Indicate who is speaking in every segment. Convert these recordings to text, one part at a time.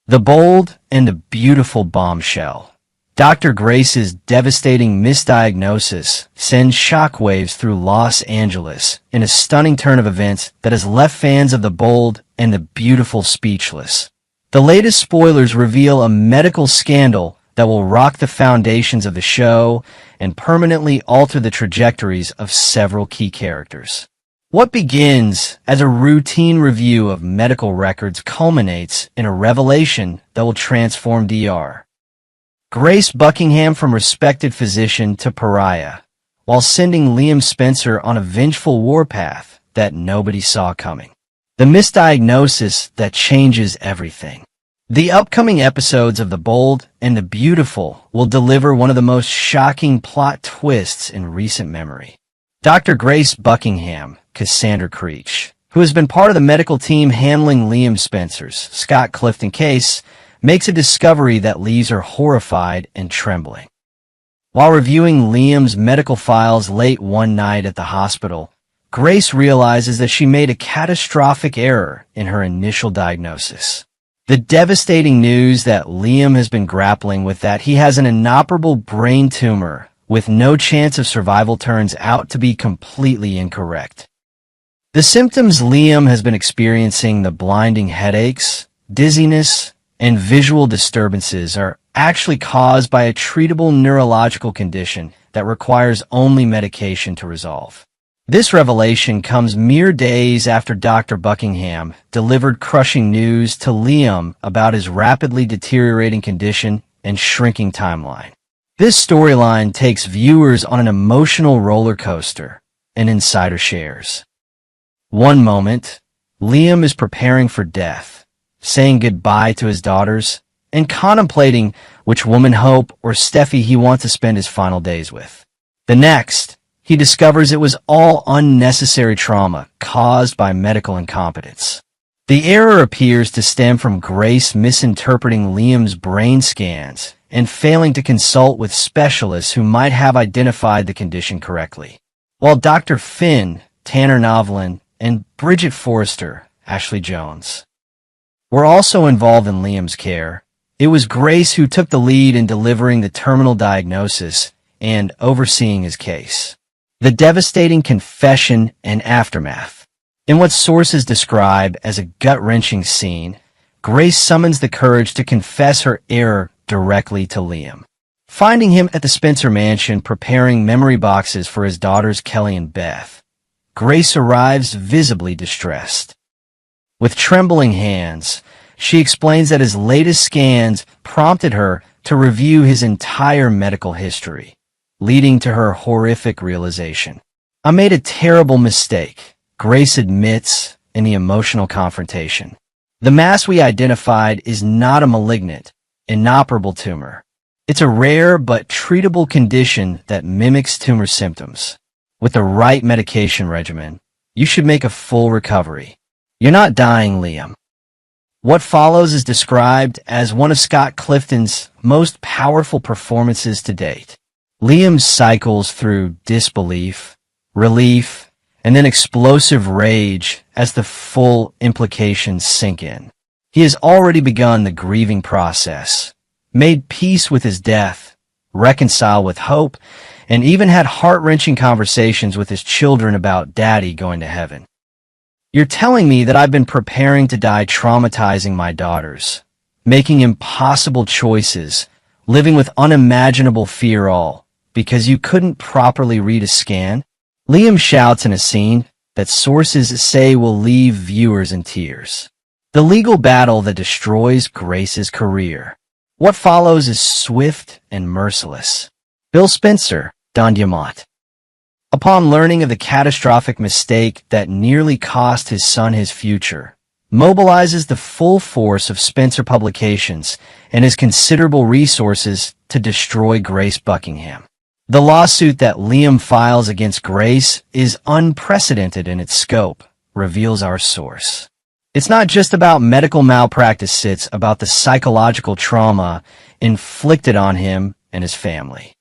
Speaker 1: The Bold and the Beautiful Bombshell. Dr. Grace's devastating misdiagnosis sends shockwaves through Los Angeles in a stunning turn of events that has left fans of The Bold and the Beautiful speechless. The latest spoilers reveal a medical scandal that will rock the foundations of the show and permanently alter the trajectories of several key characters. What begins as a routine review of medical records culminates in a revelation that will transform Dr. Grace Buckingham from respected physician to pariah, while sending Liam Spencer on a vengeful warpath that nobody saw coming. The misdiagnosis that changes everything. The upcoming episodes of The Bold and the Beautiful will deliver one of the most shocking plot twists in recent memory. Dr. Grace Buckingham, Cassandra Creech, who has been part of the medical team handling Liam Spencer's Scott Clifton case, makes a discovery that leaves her horrified and trembling. While reviewing Liam's medical files late one night at the hospital, Grace realizes that she made a catastrophic error in her initial diagnosis. The devastating news that Liam has been grappling with, that he has an inoperable brain tumor with no chance of survival, turns out to be completely incorrect. The symptoms Liam has been experiencing, the blinding headaches, dizziness, and visual disturbances, are actually caused by a treatable neurological condition that requires only medication to resolve. This revelation comes mere days after Dr. Buckingham delivered crushing news to Liam about his rapidly deteriorating condition and shrinking timeline. This storyline takes viewers on an emotional roller coaster, and Insider shares. One moment, Liam is preparing for death, saying goodbye to his daughters, and contemplating which woman, Hope or Steffi, he wants to spend his final days with. The next, he discovers it was all unnecessary trauma caused by medical incompetence. The error appears to stem from Grace misinterpreting Liam's brain scans and failing to consult with specialists who might have identified the condition correctly. While Dr. Finn, Tanner Novlin, and Bridget Forrester, Ashley Jones, were also involved in Liam's care, it was Grace who took the lead in delivering the terminal diagnosis and overseeing his case. The devastating confession and aftermath. In what sources describe as a gut-wrenching scene, Grace summons the courage to confess her error directly to Liam. Finding him at the Spencer mansion preparing memory boxes for his daughters Kelly and Beth, Grace arrives visibly distressed. With trembling hands, she explains that his latest scans prompted her to review his entire medical history, leading to her horrific realization. "I made a terrible mistake," Grace admits in the emotional confrontation. "The mass we identified is not a malignant, inoperable tumor. It's a rare but treatable condition that mimics tumor symptoms. With the right medication regimen, you should make a full recovery. You're not dying, Liam." What follows is described as one of Scott Clifton's most powerful performances to date. Liam cycles through disbelief, relief, and then explosive rage as the full implications sink in. He has already begun the grieving process, made peace with his death, reconciled with hope, and even had heart-wrenching conversations with his children about Daddy going to heaven. "You're telling me that I've been preparing to die, traumatizing my daughters, making impossible choices, living with unimaginable fear, all because you couldn't properly read a scan?" Liam shouts in a scene that sources say will leave viewers in tears. The legal battle that destroys Grace's career. What follows is swift and merciless. Bill Spencer, Don Diamont, upon learning of the catastrophic mistake that nearly cost his son his future, mobilizes the full force of Spencer Publications and his considerable resources to destroy Grace Buckingham. The lawsuit that Liam files against Grace is unprecedented in its scope, reveals our source. It's not just about medical malpractice, it's about the psychological trauma inflicted on him and his family.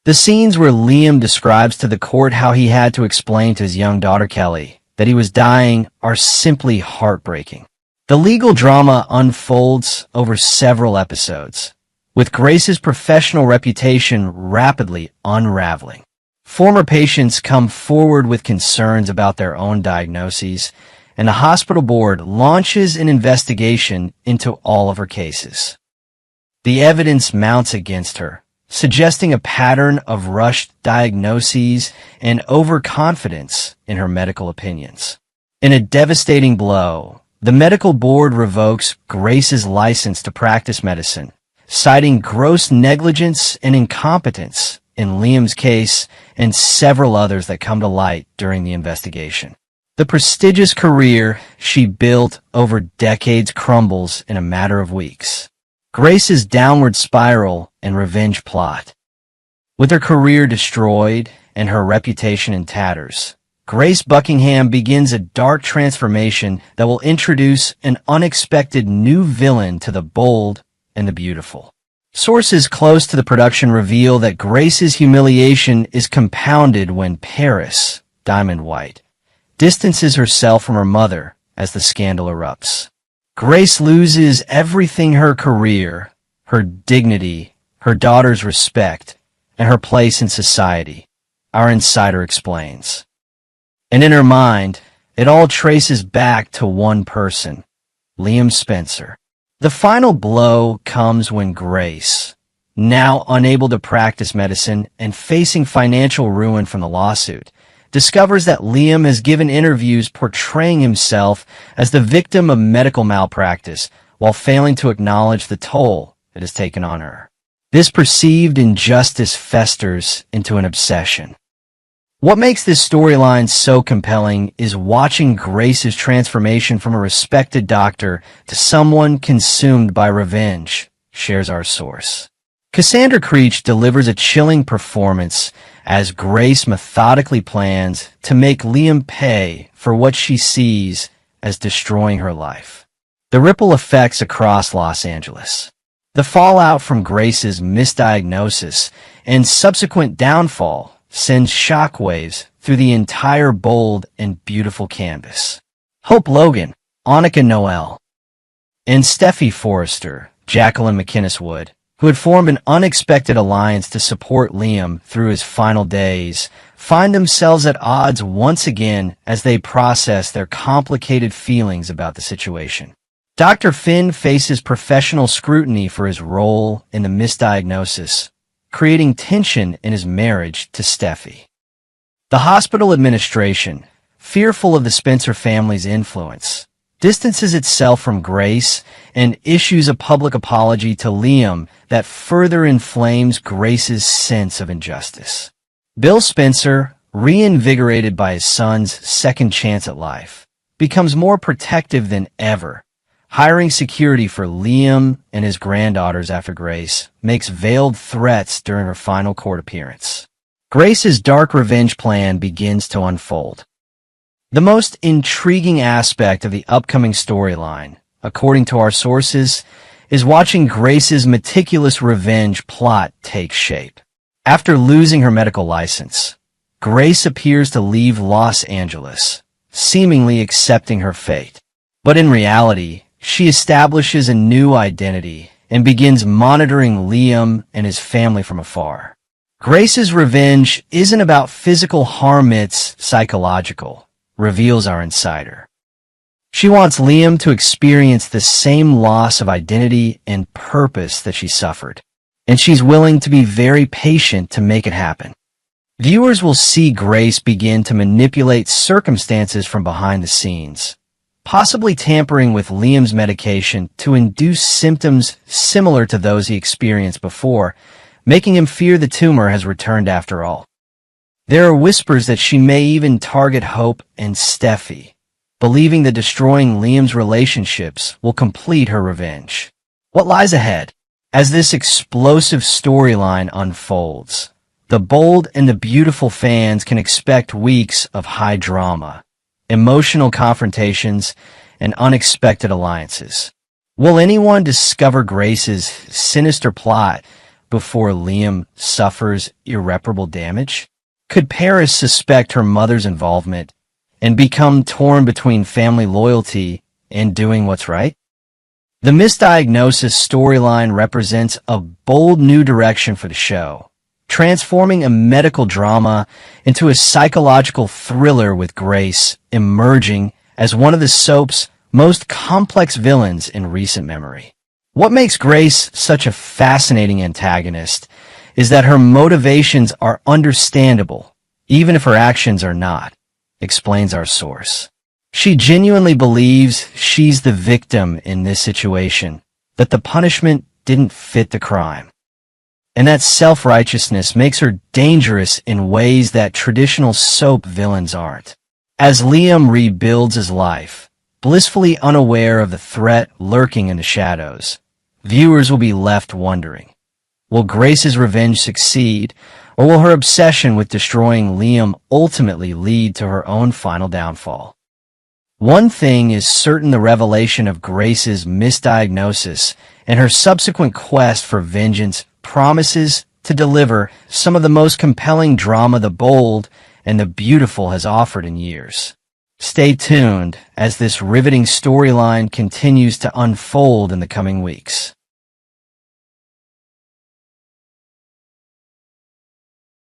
Speaker 1: The scenes where Liam describes to the court how he had to explain to his young daughter Kelly that he was dying are simply heartbreaking. The legal drama unfolds over several episodes, with Grace's professional reputation rapidly unraveling. Former patients come forward with concerns about their own diagnoses, and the hospital board launches an investigation into all of her cases. The evidence mounts against her, suggesting a pattern of rushed diagnoses and overconfidence in her medical opinions. In a devastating blow, the medical board revokes Grace's license to practice medicine, citing gross negligence and incompetence in Liam's case and several others that come to light during the investigation. The prestigious career she built over decades crumbles in a matter of weeks. Grace's downward spiral and revenge plot. With her career destroyed and her reputation in tatters, Grace Buckingham begins a dark transformation that will introduce an unexpected new villain to the bold and the beautiful. Sources close to the production reveal that Grace's humiliation is compounded when Paris, Diamond White, distances herself from her mother as the scandal erupts. Grace loses everything: her career, her dignity, her daughter's respect, and her place in society, our insider explains. And in her mind, it all traces back to one person, Liam Spencer. The final blow comes when Grace, now unable to practice medicine and facing financial ruin from the lawsuit, discovers that Liam has given interviews portraying himself as the victim of medical malpractice while failing to acknowledge the toll it has taken on her. This perceived injustice festers into an obsession. What makes this storyline so compelling is watching Grace's transformation from a respected doctor to someone consumed by revenge, shares our source. Cassandra Creech delivers a chilling performance as Grace methodically plans to make Liam pay for what she sees as destroying her life. The ripple effects across Los Angeles. The fallout from Grace's misdiagnosis and subsequent downfall sends shockwaves through the entire bold and beautiful canvas. Hope Logan, Annika Noel, and Steffi Forrester, Jacqueline McInnes Wood, who had formed an unexpected alliance to support Liam through his final days, find themselves at odds once again as they process their complicated feelings about the situation. Dr. Finn faces professional scrutiny for his role in the misdiagnosis, creating tension in his marriage to Steffi. The hospital administration, fearful of the Spencer family's influence, distances itself from Grace and issues a public apology to Liam that further inflames Grace's sense of injustice. Bill Spencer, reinvigorated by his son's second chance at life, becomes more protective than ever, hiring security for Liam and his granddaughters after Grace makes veiled threats during her final court appearance. Grace's dark revenge plan begins to unfold. The most intriguing aspect of the upcoming storyline, according to our sources, is watching Grace's meticulous revenge plot take shape. After losing her medical license, Grace appears to leave Los Angeles, seemingly accepting her fate. But in reality, she establishes a new identity and begins monitoring Liam and his family from afar. Grace's revenge isn't about physical harm, it's psychological, reveals our insider. She wants Liam to experience the same loss of identity and purpose that she suffered, and she's willing to be very patient to make it happen. Viewers will see Grace begin to manipulate circumstances from behind the scenes, possibly tampering with Liam's medication to induce symptoms similar to those he experienced before, making him fear the tumor has returned after all. There are whispers that she may even target Hope and Steffi, believing that destroying Liam's relationships will complete her revenge. What lies ahead? As this explosive storyline unfolds, the bold and the beautiful fans can expect weeks of high drama, emotional confrontations, and unexpected alliances. Will anyone discover Grace's sinister plot before Liam suffers irreparable damage? Could Paris suspect her mother's involvement and become torn between family loyalty and doing what's right? The misdiagnosis storyline represents a bold new direction for the show, transforming a medical drama into a psychological thriller with Grace emerging as one of the soap's most complex villains in recent memory. What makes Grace such a fascinating antagonist is that her motivations are understandable, even if her actions are not, explains our source. She genuinely believes she's the victim in this situation, that the punishment didn't fit the crime. And that self-righteousness makes her dangerous in ways that traditional soap villains aren't. As Liam rebuilds his life, blissfully unaware of the threat lurking in the shadows, viewers will be left wondering, will Grace's revenge succeed, or will her obsession with destroying Liam ultimately lead to her own final downfall? One thing is certain: the revelation of Grace's misdiagnosis and her subsequent quest for vengeance promises to deliver some of the most compelling drama The Bold and the Beautiful has offered in years. Stay tuned as this riveting storyline continues to unfold in the coming weeks.